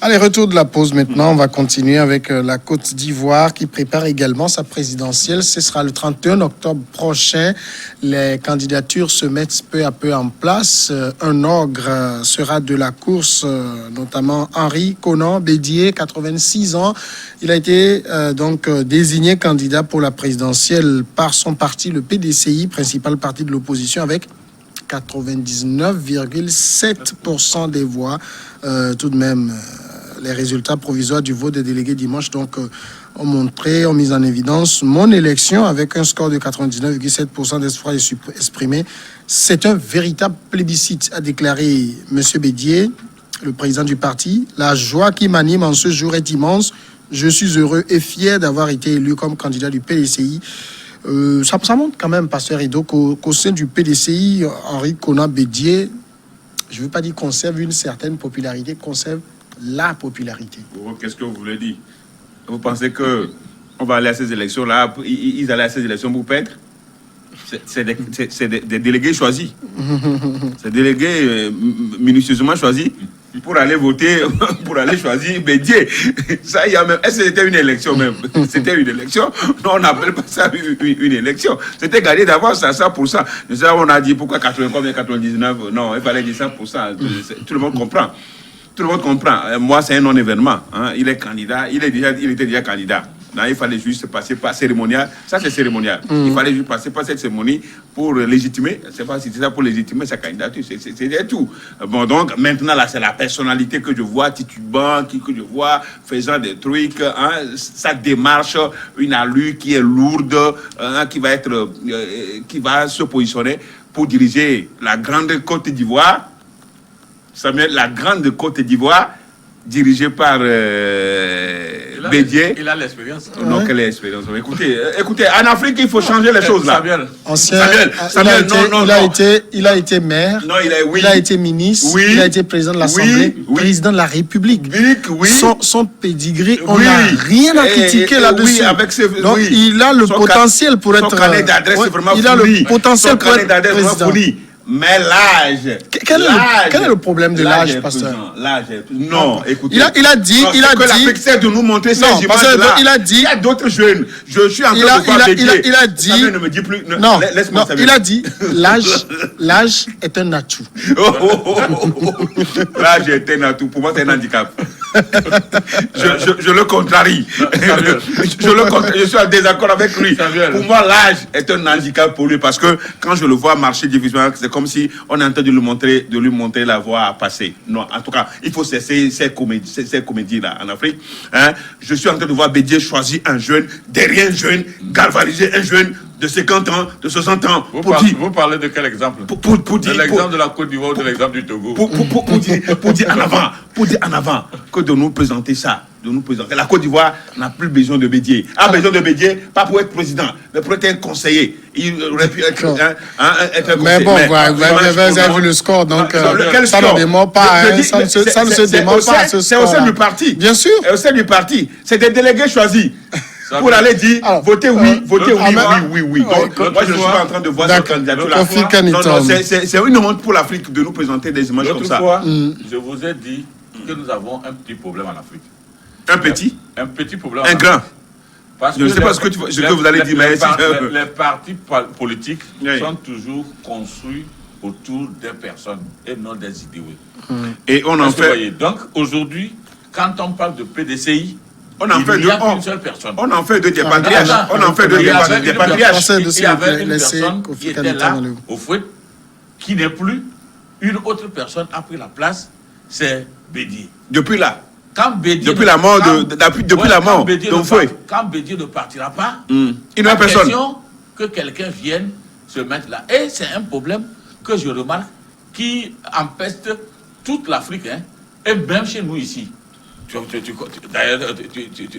Allez, retour de la pause maintenant. On va continuer avec la Côte d'Ivoire qui prépare également sa présidentielle. Ce sera le 31 octobre prochain. Les candidatures se mettent peu à peu en place. Un ogre sera de la course, notamment Henri Konan Bédié, 86 ans. Il a été donc désigné candidat pour la présidentielle par son parti, le PDCI, principal parti de l'opposition, avec 99,7% des voix. Tout de même, les résultats provisoires du vote des délégués dimanche ont mis en évidence mon élection avec un score de 99,7% des suffrages exprimés. C'est un véritable plébiscite, a déclaré M. Bédié, le président du parti. La joie qui m'anime en ce jour est immense. Je suis heureux et fier d'avoir été élu comme candidat du PDCI. Ça montre quand même, Pasteur Rido, qu'au sein du PDCI, Henri Konan Bédié, je ne veux pas dire conserve une certaine popularité, conserve la popularité. Qu'est-ce que vous voulez dire? Vous pensez que on va aller à ces élections-là, ils allaient à ces élections pour perdre? C'est des délégués choisis. C'est des délégués minutieusement choisis pour aller voter, pour aller choisir Bédié. Ça, il y a même. Est-ce que c'était une élection même? C'était une élection. Non, on n'appelle pas ça une élection. C'était gagné d'avance à 100%. Ça, on a dit pourquoi 99? Non, il fallait dire 100%. Tout le monde comprend. Tout le monde comprend. Moi, c'est un non-événement. Hein. Il est candidat. Il était déjà candidat. Non, il fallait juste passer par cérémonial. Ça, c'est cérémonial. Il fallait juste passer par cette cérémonie pour légitimer. C'est pas si c'est ça pour légitimer sa candidature. C'est tout. Bon, donc, maintenant, là, c'est la personnalité que je vois titubant, que je vois faisant des trucs. Hein, sa démarche, une allure qui est lourde, hein, qui va se positionner pour diriger la grande Côte d'Ivoire. Samuel, la grande Côte d'Ivoire, dirigée par Bédié. Il a l'expérience. Non, quelle expérience. Écoutez, en Afrique, il faut changer les choses là. Samuel, il a été maire, non, il a été ministre, il a été président de l'Assemblée, président de la République. Son pédigré, on n'a rien à critiquer là-dessus. Donc, il a le potentiel pour être... Son carnet d'adresse est vraiment fourni. Il a le potentiel pour être président. Mais l'âge. Quel est le problème de l'âge, pasteur? L'âge. Non, écoutez. Il a dit. Que l'Afrique sait de nous montrer ces images-là. Il a dit. Il y a d'autres jeunes. Je suis en train de voir Bédié. Il a dit. Ça ne me dit plus. Non, il a dit. L'âge est un atout. L'âge est un atout. Pour moi, c'est un handicap. Je le contrarie. Je suis en désaccord avec lui. Pour moi, l'âge est un handicap pour lui parce que quand je le vois marcher difficilement, c'est comme si on est en train de lui montrer la voie à passer. Non, en tout cas, il faut cesser ces comédies-là en Afrique. Hein? Je suis en train de voir Bédié choisir un jeune, derrière un jeune, galvaniser un jeune de 50 ans, de 60 ans. Vous parlez de quel exemple? De l'exemple de la Côte d'Ivoire ou de l'exemple du Togo? Pour dire en avant que de nous présenter ça. La Côte d'Ivoire n'a plus besoin de Bédié. Besoin de Bédié, pas pour être président, mais pour être un conseiller. Il aurait pu être un conseiller. Mais bon, vous avez vu le score, donc ça ne dément pas. Ça ne se dément pas à ce score. C'est au sein du parti. Bien sûr. Au sein du parti. C'est des délégués choisis. Pour aller dire, votez oui. Donc, moi, je ne suis pas en train de voir cette candidature-là. Non, c'est une honte pour l'Afrique de nous présenter des images comme ça. Je vous ai dit que nous avons un petit problème en Afrique. Un petit? Un petit problème. Un grand? Parce je ne sais pas ce que vous allez dire, mais... Les partis politiques sont toujours construits autour des personnes et non des idéaux. Et on en fait... Donc, aujourd'hui, quand on parle de PDCI, on en fait il n'y a qu'une seule personne. On en fait des patriarches. On en fait des patriarches. Il y avait une personne qui était là, au fouet, qui n'est plus. Une autre personne a pris la place, c'est Bédié. Depuis là. Depuis la mort de Fouet. Quand Bédié ne partira pas, il n'y a personne. Question que quelqu'un vienne se mettre là. Et c'est un problème que je remarque qui empeste toute l'Afrique, hein, et même chez nous ici. D'ailleurs,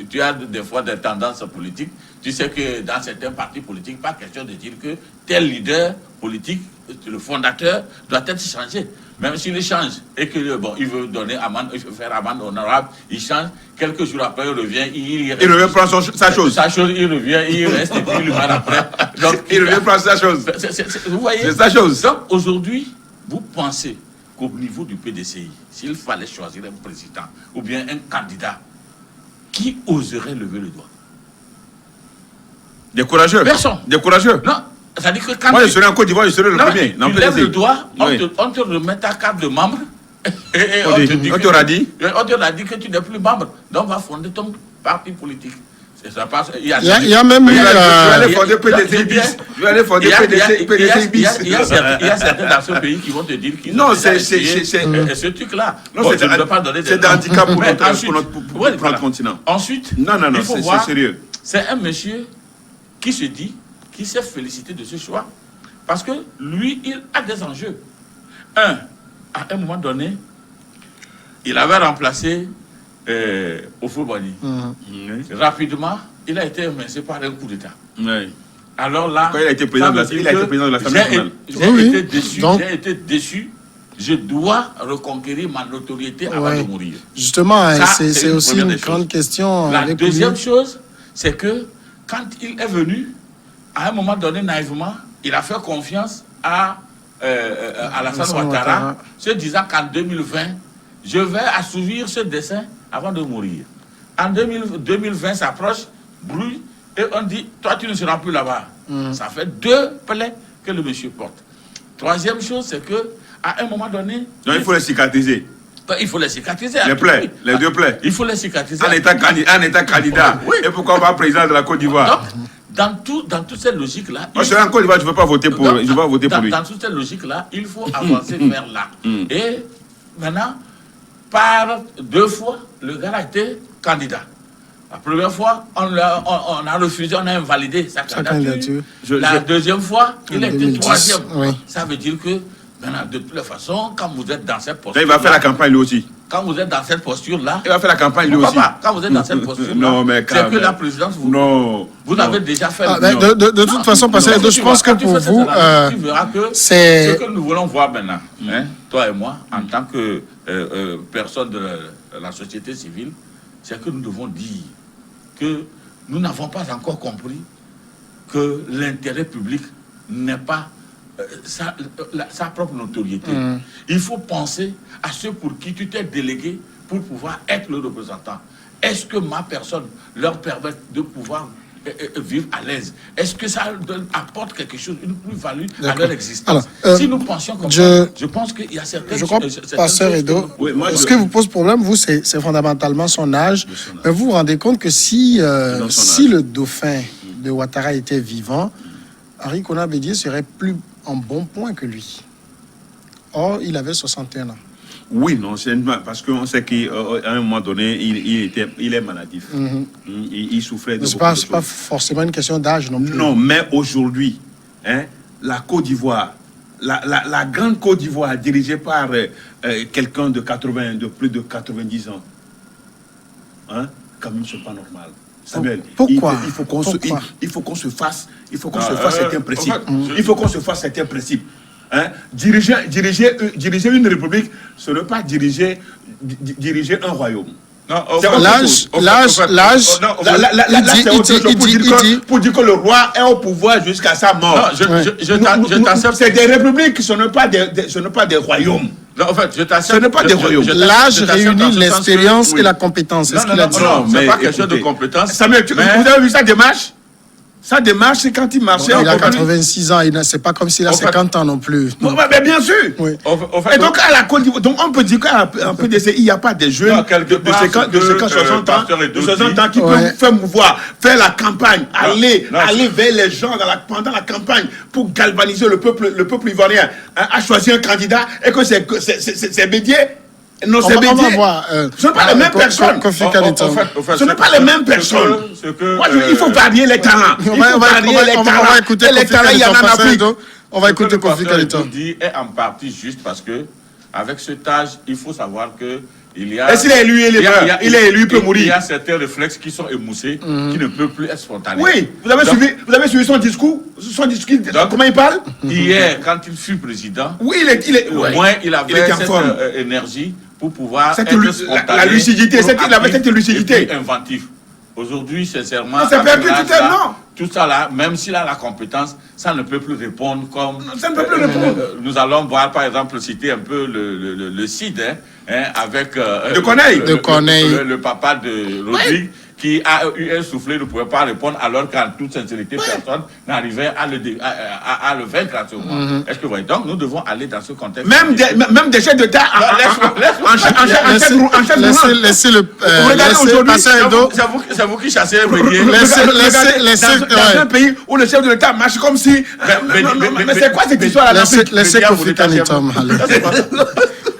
tu as des fois des tendances politiques. Tu sais que dans certains partis politiques, pas question de dire que tel leader politique, le fondateur, doit être changé. Même s'il change et que il veut donner amende, il veut faire amende honorable, il change. Quelques jours après, il revient, il revient prendre sa chose. Sa chose, il revient, il reste et puis il revient après. Donc, il revient prendre sa chose. Vous voyez? C'est sa chose. Donc aujourd'hui, vous pensez qu'au niveau du PDCI, s'il fallait choisir un président ou bien un candidat, qui oserait lever le doigt? Des courageux. Personne. Des courageux. Non, c'est-à-dire que quand Moi, je serais en Côte d'Ivoire, je serais le premier. tu lèves le doigt, Oui. on te remet ta carte de membre. Et On t'aura dit. On t'aura dit que tu n'es plus membre. Donc, on va fonder ton parti politique. C'est ça passe. Il y a même eu... Je vais aller il y a- fonder PDC bis. Je vais aller fonder Il y a- PDC bis. il y a certains dans ce pays qui vont te dire qu'ils Non, ont déjà c'est- essayé, c'est- ce truc-là. Non, Bon, c'est je ne un- peux pas donner des c'est un noms. handicap pour Mais notre- ensuite, pour oui, notre continent. Ensuite, Non, il faut c'est voir, sérieux. c'est un monsieur qui se dit, qui s'est félicité de ce choix. Parce que lui, il a des enjeux. À un moment donné, il avait remplacé Ofo-Boigny. Rapidement, il a été évincé par un coup d'État. Oui. Alors là, Quand il a été président ça de la- veut dire il a été que président de l'Assemblée nationale. Oui, Été déçu, donc- j'ai été déçu. Je dois reconquérir ma notoriété avant Ouais. de mourir. Justement, Ça, c'est c'est une aussi première une des grande choses. question. La avec deuxième lui. chose, c'est que quand il est venu, à un moment donné, naïvement, il a fait confiance à Alassane Alassane Ouattara, Ouattara. se disant qu'en 2020, je vais assouvir ce dessein avant de mourir. En 2020 s'approche, bruit, et on dit, toi tu ne seras plus là-bas. Ça fait 2 plaies que le monsieur porte. Troisième chose, c'est que à un moment donné, Donc il faut les cicatriser. il faut les cicatriser. Les plaies, les 2 plaies. Il faut les cicatriser. En état candidat. Oui. Et pourquoi pas président de la Côte d'Ivoire? Donc, dans toute cette logique-là, Moi, je serai en Côte d'Ivoire, je ne veux pas voter pour, donc, je veux pas voter pour lui. dans toute cette logique-là, il faut avancer vers là. Et maintenant, par 2 fois, le gars a été candidat. La première fois, on a refusé, on a invalidé sa candidature. candidature. La deuxième fois, il En a été 2010, 3e. oui. Ça veut dire que, maintenant, de toutes les façons, quand vous êtes dans cette Là, posture, il va faire la campagne lui aussi. quand vous êtes dans cette posture-là, Il va faire la campagne lui pourquoi aussi. pas? Quand vous êtes dans cette posture-là, Non, mais quand c'est que même. la présidence, vous Non. avez déjà fait. Ah, le- ben, de toute façon, parce que je pense que pour vous, tu verras que c'est- ce que nous voulons voir maintenant, hein, toi et moi, en tant que personne de la société civile, c'est que nous devons dire que nous n'avons pas encore compris que l'intérêt public n'est pas sa propre notoriété. Il faut penser à ceux pour qui tu t'es délégué pour pouvoir être le représentant. Est-ce que ma personne leur permet de pouvoir vivre à l'aise? Est-ce que ça apporte quelque chose, une plus-value à D'accord. leur existence? Alors, Si nous pensions comme je- ça, je pense qu'il y a certaines Je crois, certaines Pasteur choses Edo, que- Oui, moi, ce je- qui vous pose problème, vous, c'est fondamentalement son âge. Mais vous vous rendez compte que si, Dans son si âge. le dauphin de Ouattara était vivant, Henri Konan Bédié serait plus en bon point que lui. Or, il avait 61 ans. Oui, non, c'est parce qu'on sait qu'à un moment donné, il est maladif. Il souffrait de Mais ce beaucoup de n'est pas choses. forcément une question d'âge non plus. Non, mais aujourd'hui, hein, la Côte d'Ivoire, la grande Côte d'Ivoire dirigée par quelqu'un de plus de 90 ans, hein, quand même, c'est pas normal. Samuel, Pourquoi? il faut qu'on se, Pourquoi? il faut qu'on se fasse, Ah, certains principes. en fait, Il faut qu'on se fasse certains principes. Hein? Diriger une république, ce n'est pas diriger un royaume. Non, C'est autre chose. L'âge, Là, c'est autre chose. Pour dire que le roi est au pouvoir jusqu'à sa mort. Non, je t'accepte. C'est des républiques, ce n'est pas des royaumes. Non, en fait, je t'accepte. Ce n'est pas des royaumes. L'âge réunit l'expérience et la compétence. C'est ce qu'il a dit. Non, c'est mais pas quelque chose de écoutez, compétence. Samuel, mais- vous avez vu sa démarche? Sa démarche, c'est quand il marchait. Il a en public. 86 ans. C'est pas comme s'il a En fait- 50 ans non plus. Bon, mais bien sûr. Oui. Au fait, Et donc, à la Côte d'Ivoire, donc on peut dire qu'à un PDC, il n'y a pas des jeunes Non, quelque de part, 50, ce que, 60 ans, Pasteur Edo de 60 ans qui Ouais. peuvent faire mouvoir, faire la campagne, aller non, vers les gens pendant la campagne pour galvaniser le peuple ivoirien, hein, à choisir un candidat et que c'est Bédié. Non, c'est On va Bédié. voir. Ce ne sont pas les mêmes personnes. Kofi au Kalliton. fait, Ce ne sont pas les mêmes personnes. Moi, il faut varier les talents. Il On faut varier les va talents. écouter Et les Kofi talents, il y en a en Kalliton, Afrique. On va écouter Kofi Kalliton. dit est en partie juste parce que, avec cet âge, il faut savoir que il y a. Et s'il est élu, il est élu, il peut mourir. Il y a certains réflexes qui sont émoussés, qui ne peuvent plus être spontanés. Oui, vous avez suivi son discours, Donc- comment il parle? Hier, quand il fut président, Oui, il est au moins il avait était en cette forme. énergie pour pouvoir Cette être lu- spontané, la lucidité, proactif il avait cette lucidité. et puis inventif. Aujourd'hui, sincèrement, Non, c'est perdu à tout cet âge-là, non. tout ça là, même s'il a la compétence, ça ne peut plus répondre comme... Ça ne peut plus répondre. Nous allons voir, par exemple, citer un peu le CID, avec... De Corneille. Le papa de Rodrigue, qui a eu un soufflet, ne pouvait pas répondre, alors qu'en toute sincérité, personne n'arrivait à le vaincre à ce moment. Est-ce que vous voyez? Donc, nous devons aller dans ce contexte. Même des chefs d'État Laissez le passer Edo. C'est vous qui chassez Bédié. Dans un pays où le chef de l'État marche comme si... Mais c'est quoi cette histoire-là? Laissez Kofi Kanitom aller.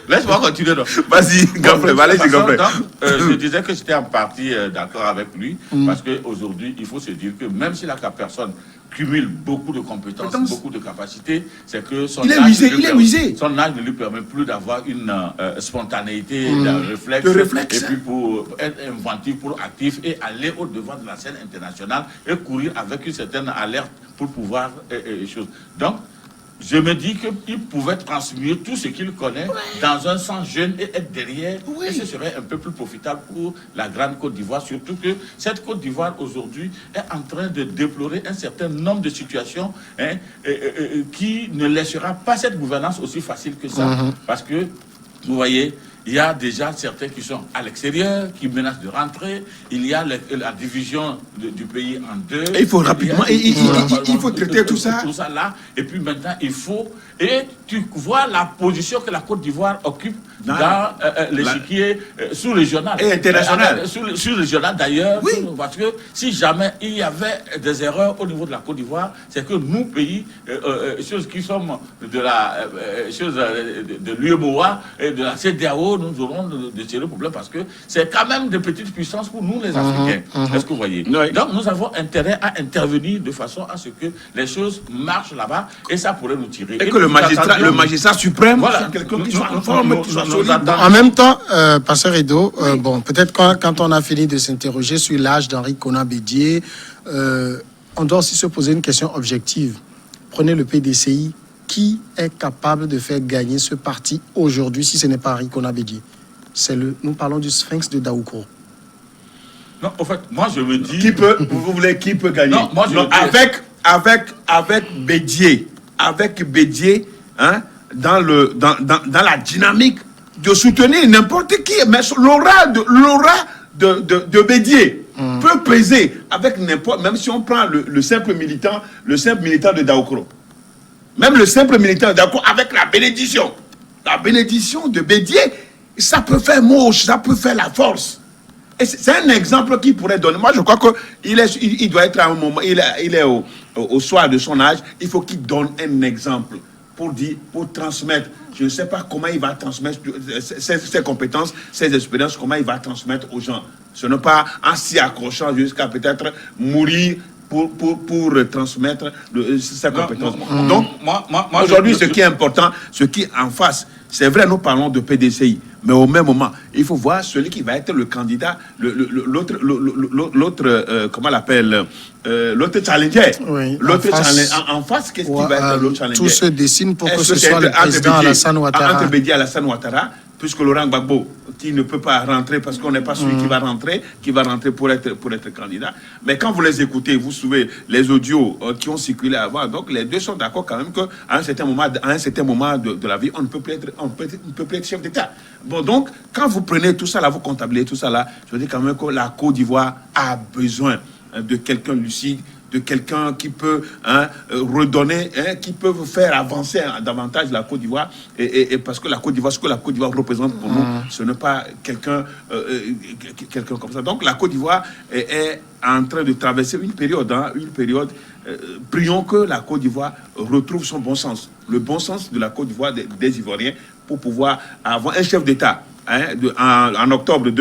Laisse-moi continuer. Vas-y, Gamfrey, allez-y, Gamfrey. Je disais que j'étais en partie d'accord avec lui, parce qu'aujourd'hui, il faut se dire que même si la personne cumule beaucoup de compétences, beaucoup de capacités, c'est que son âge ne lui permet plus d'avoir une spontanéité, d'un réflexe, et puis pour être inventif, pour actif, et aller au-devant de la scène internationale, et courir avec une certaine alerte pour pouvoir... Donc, je me dis qu'il pouvait transmettre tout ce qu'il connaît dans un sens jeune et être derrière. Et ce serait un peu plus profitable pour la grande Côte d'Ivoire. Surtout que cette Côte d'Ivoire aujourd'hui est en train de déplorer un certain nombre de situations qui ne laissera pas cette gouvernance aussi facile que ça. Parce que, vous voyez, il y a déjà certains qui sont à l'extérieur, qui menacent de rentrer. Il y a la division du pays en deux. Et il faut rapidement, il faut traiter tout ça. Tout ça là. Et puis maintenant, il faut... Et tu vois la position que la Côte d'Ivoire occupe dans l'échiquier sous-régional. Et international. Sous-régional d'ailleurs. Oui. Parce que si jamais il y avait des erreurs au niveau de la Côte d'Ivoire, c'est que nous, pays, choses qui sommes de la... de l'UEMOA et de la CEDEAO, nous aurons de sérieux problèmes parce que c'est quand même de petites puissances pour nous les Africains. Est-ce que vous voyez? Donc nous avons intérêt à intervenir de façon à ce que les choses marchent là-bas et ça pourrait nous tirer. Et que le magistrat suprême, voilà, quelqu'un qui soit en forme, qui soit solide. En même temps, Pasteur Edo, bon, peut-être quand on a fini de s'interroger sur l'âge d'Henri Konan Bédié, on doit aussi se poser une question objective. Prenez le PDCI. Qui est capable de faire gagner ce parti aujourd'hui si ce n'est pas Henri Konan Bédié? Nous parlons du Sphinx de Daoukro. Non, en fait, moi je me dis... Qui peut gagner? Non, moi avec Bédié. Avec Bédié, hein, dans la dynamique de soutenir n'importe qui. Mais l'aura de Bédié peut peser avec n'importe... Même si on prend le simple militant de Daoukro. Même le simple militant d'accord avec la bénédiction de Bédié, ça peut faire moche, ça peut faire la force. Et c'est un exemple qui pourrait donner. Moi, je crois qu'il doit être à un moment, il est au soir de son âge, il faut qu'il donne un exemple pour transmettre. Je ne sais pas comment il va transmettre ses compétences, ses expériences, comment il va transmettre aux gens. Ce n'est pas en s'y accrochant jusqu'à peut-être mourir pour transmettre sa compétence. Donc, aujourd'hui, ce qui est important, ce qui est en face, c'est vrai, nous parlons de PDCI, mais au même moment, il faut voir celui qui va être le candidat, l'autre, comment on l'appelle, l'autre challenger. Oui, l'autre challenger. En face, qu'est-ce qui va être l'autre challenger? Tout se dessine pour que ce soit le président Alassane Ouattara. Entre Bédié et Alassane Ouattara, puisque Laurent Gbagbo, qui ne peut pas rentrer parce qu'on n'est pas celui qui va rentrer pour être candidat. Mais quand vous les écoutez, vous suivez les audios qui ont circulé avant, donc les deux sont d'accord quand même qu'à un certain moment de la vie, on ne peut plus être chef d'État. Bon, donc, quand vous prenez tout ça là, vous comptabilisez tout ça là, je veux dire quand même que la Côte d'Ivoire a besoin de quelqu'un lucide, de quelqu'un qui peut redonner, qui peut faire avancer davantage la Côte d'Ivoire. Et parce que la Côte d'Ivoire, ce que la Côte d'Ivoire représente pour nous, ce n'est pas quelqu'un comme ça. Donc la Côte d'Ivoire est en train de traverser une période. Prions que la Côte d'Ivoire retrouve son bon sens. Le bon sens de la Côte d'Ivoire, des Ivoiriens, pour pouvoir avoir un chef d'État. En octobre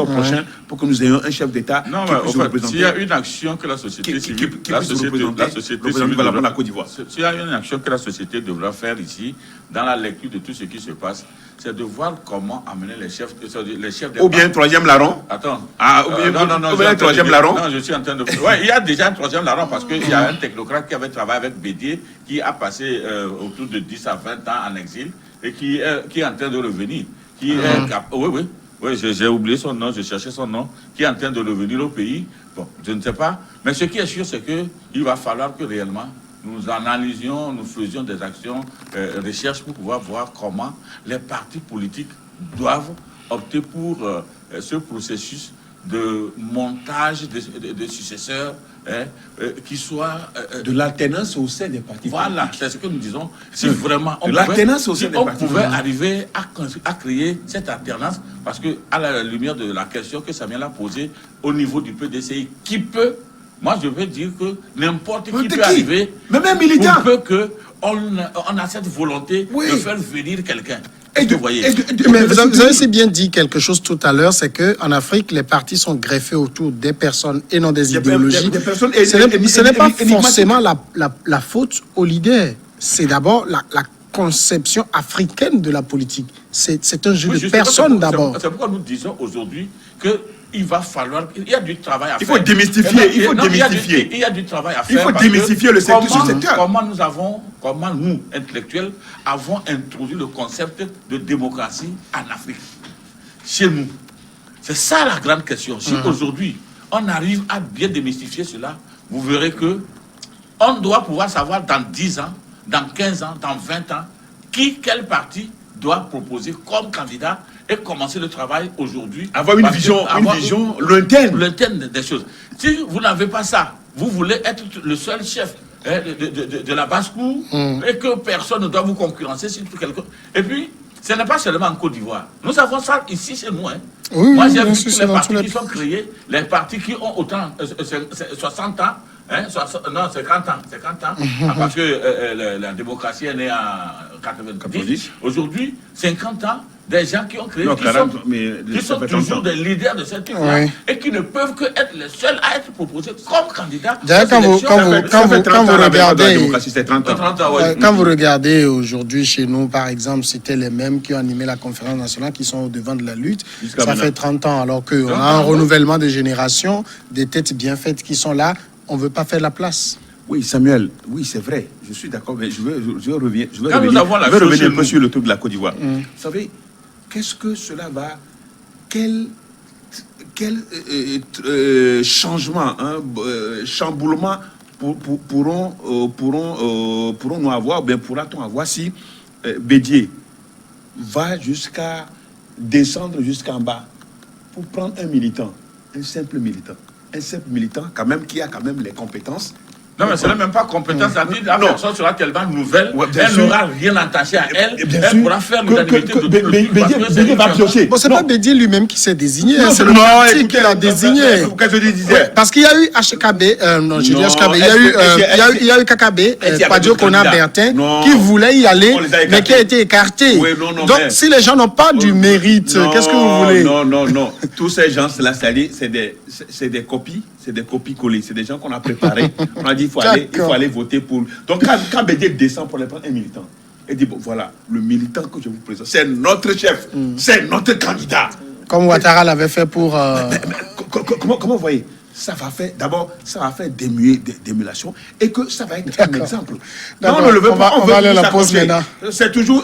prochain, pour que nous ayons un chef d'État qui puisse représenter. S'il y a une action que la société civile, la société civile va la Côte d'Ivoire. S'il y a une action que la société devra faire ici, dans la lecture de tout ce qui se passe, c'est de voir comment amener les chefs d'État. Ou bien un troisième larron. Attends. Ou bien un troisième larron. Non, je suis en train de... Ouais, il y a déjà un troisième larron parce qu'il y a un technocrate qui avait travaillé avec Bédié, qui a passé autour de 10 à 20 ans en exil et qui est en train de revenir. Oui. Oui, j'ai oublié son nom, j'ai cherché son nom, qui est en train de revenir au pays. Bon, je ne sais pas. Mais ce qui est sûr, c'est qu'il va falloir que réellement nous analysions, nous faisions des actions, recherches pour pouvoir voir comment les partis politiques doivent opter pour ce processus de montage de successeurs qui soit... de l'alternance au sein des partis voilà, politiques. c'est ce que nous disons. Si vraiment on l'alternance au sein des partis pouvait politiques. arriver à créer cette alternance, parce que à la lumière de la question que Samuel a posée au niveau du PDCI, qui peut, moi je veux dire que n'importe qui peut arriver, même un militant, pour peu qu'on a cette volonté de faire venir quelqu'un. Vous voyez. Mais vous avez si bien dit quelque chose tout à l'heure, c'est qu'en Afrique, les partis sont greffés autour des personnes et non des idéologies. Des personnes ce n'est pas forcément la faute aux leaders. C'est d'abord la conception africaine de la politique. C'est un jeu de personnes d'abord. C'est pourquoi nous disons aujourd'hui qu'il va falloir... Il y a du travail à faire. Il faut démystifier. Il y a du travail à faire. Il faut démystifier le secteur. Comment nous, intellectuels, avons introduit le concept de démocratie en Afrique, chez nous. C'est ça la grande question. Si aujourd'hui, on arrive à bien démystifier cela, vous verrez que on doit pouvoir savoir dans 10 ans, dans 15 ans, dans 20 ans, quel parti doit proposer comme candidat et commencer le travail aujourd'hui. Avoir une vision lointaine des choses. Si vous n'avez pas ça, vous voulez être le seul chef de la basse-cour et que personne ne doit vous concurrencer sur tout quelqu'un. Et puis, ce n'est pas seulement en Côte d'Ivoire. Nous avons ça ici chez nous. Oui, moi, j'ai vu tous les partis qui sont créés, les partis qui ont autant, 60 ans, non, 50 ans, parce que la démocratie est née en 90. Aujourd'hui, 50 ans, des gens qui ont créé, qui sont toujours des leaders de cette pays et qui ne peuvent que être les seuls à être proposés comme candidats. Quand vous regardez aujourd'hui chez nous, par exemple, c'était les mêmes qui ont animé la conférence nationale qui sont au devant de la lutte. Ça fait 30 ans, alors qu'on a un renouvellement de génération, des têtes bien faites qui sont là. On ne veut pas faire la place. Oui, Samuel, oui, c'est vrai. Je suis d'accord, mais je veux revenir un peu sur le truc de la Côte d'Ivoire. Vous savez, qu'est-ce que cela va... Quel changement, chamboulement pourrons-nous avoir, ou bien pourra-t-on avoir si Bédié va jusqu'à descendre jusqu'en bas pour prendre un militant, un simple militant quand même qui a quand même les compétences. Non, mais ce n'est même pas compétence. La personne sera tellement nouvelle, elle n'aura rien attaché à elle. Elle pourra faire l'unanimité de tout le va piocher. Bon, c'est pas Bédié lui-même qui s'est désigné, c'est le parti qui l'a désigné. Parce qu'il y a eu HKB, il y a eu KKB, Padio Kona Bertin, qui voulait y aller, mais qui a été écarté. Donc, si les gens n'ont pas du mérite, qu'est-ce que vous voulez? Non. Tous ces gens-là, c'est des copies. C'est des copies-collées, c'est des gens qu'on a préparés. On a dit il faut aller voter pour. Donc quand Bédié descend pour aller prendre un militant, il dit bon voilà, le militant que je vous présente, c'est notre chef, c'est notre candidat. Comme Ouattara l'avait fait pour. Comment vous voyez? Ça va faire d'émulation et que ça va être un exemple. Non, on va aller à la pause maintenant. C'est toujours